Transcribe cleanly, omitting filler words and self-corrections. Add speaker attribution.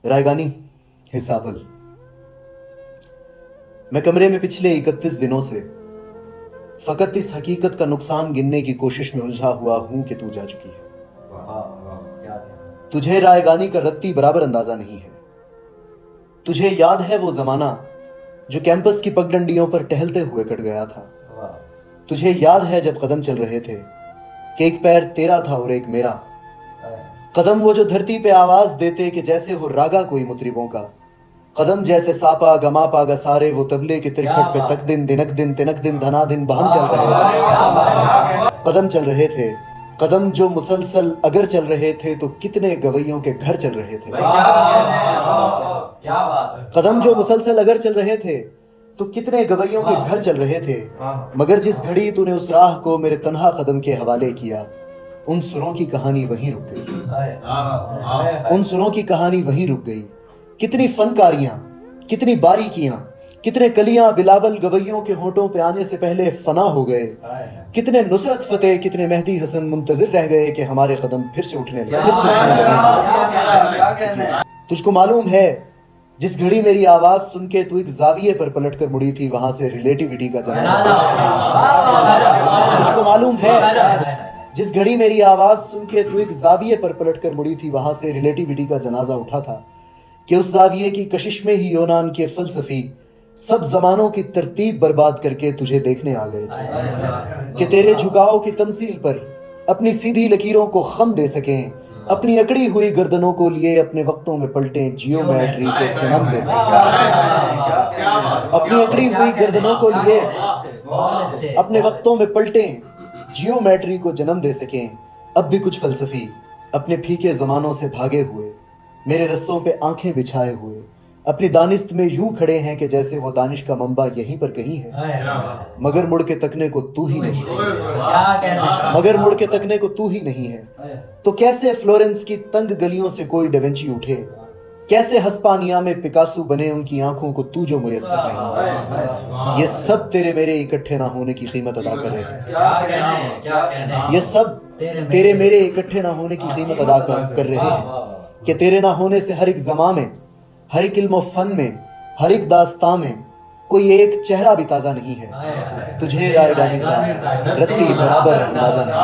Speaker 1: रायगानी हिसाबल। मैं कमरे में पिछले 31 दिनों से फकत इस हकीकत का नुकसान गिनने की कोशिश में उलझा हुआ हूं कि तू जा चुकी है। तुझे रायगानी का रत्ती बराबर अंदाजा नहीं है। तुझे याद है वो जमाना जो कैंपस की पगडंडियों पर टहलते हुए कट गया था। तुझे याद है जब कदम चल रहे थे कि एक पैर तेरा था और एक मेरा। कदम वो जो धरती पे आवाज देते कि जैसे हो रागा कोई मुतरिबों का। कदम जैसे सापा गमा पागा सारे वो तबले के तिरखट पे तक दिन दिनक दिन तिनक दिन धना दिन बहम चल रहे थे। कदम चल रहे थे, कदम जो मुसलसल अगर चल रहे थे तो कितने गवैयों के घर चल रहे थे। कदम जो मुसलसल अगर चल रहे थे तो कितने गवैयों के घर चल रहे थे। मगर जिस घड़ी तूने उस राह को मेरे तन्हा कदम के हवाले किया, उन सुरों की कहानी वहीं रुक गई। उन सुरों की कहानी वहीं रुक गई। कितनी फनकारियां, कितनी बारीकियां, कितने कलियां बिलावल गवैयों के होठों पे आने से पहले फना हो गए। कितने नुसरत फतेह, कितने मेहदी हसन मुंतजिर रह गए कि हमारे कदम फिर से उठने लगे। तुझको मालूम है जिस घड़ी मेरी आवाज सुन के तू एक जाविये पर पलट कर मुड़ी थी, वहां से रिलेटिविटी का जनाजा। तुझको मालूम है जिस घड़ी मेरी आवाज सुन के तू एक जाविये पर पलट कर मुड़ी थी, वहां से रिलेटिविटी का जनाजा उठा था कि उस जाविये की कशिश में ही यूनान के फलसफी सब जमानों की तरतीब बर्बाद करके तुझे देखने आ गए थे कि तेरे झुकाव की तमसील पर अपनी सीधी लकीरों को खम दे सकें, अपनी अकड़ी हुई गर्दनों को लिए अपने वक्तों में पलटें, जियोमेट्री को जन्म दे सकें। अपनी अकड़ी हुई गर्दनों को लिए अपने वक्तों में पलटें, जियोमेट्री को जन्म दे सकें। अब भी कुछ फलसफी अपने फीके जमानों से भागे हुए मेरे रस्तों पे आंखें बिछाए हुए अपनी दानिस्त में यूं खड़े हैं कि जैसे वो दानिश का मंबा यहीं पर कहीं है। मगर मुड़ के तकने को तू ही नहीं है। मगर मुड़ के तकने को तू ही नहीं है। तो कैसे फ्लोरेंस की तंग गलियों से कोई डेविंची उठे, कैसे हस्पानिया में पिकासो बने उनकी आंखों को तू जो मुयस्सर नहीं। ये सब तेरे मेरे इकट्ठे ना होने की कीमत अदा कर रहे हैं। ये सब तेरे मेरे इकट्ठे ना होने की कीमत अदा कर रहे हैं कि तेरे ना होने से हर एक ज़मां में, हर एक इल्म फन में, हर एक दास्तां में कोई एक चेहरा भी ताज़ा नहीं है। तुझे रायगानी का रत्ती बराबर अंदाजा नहीं।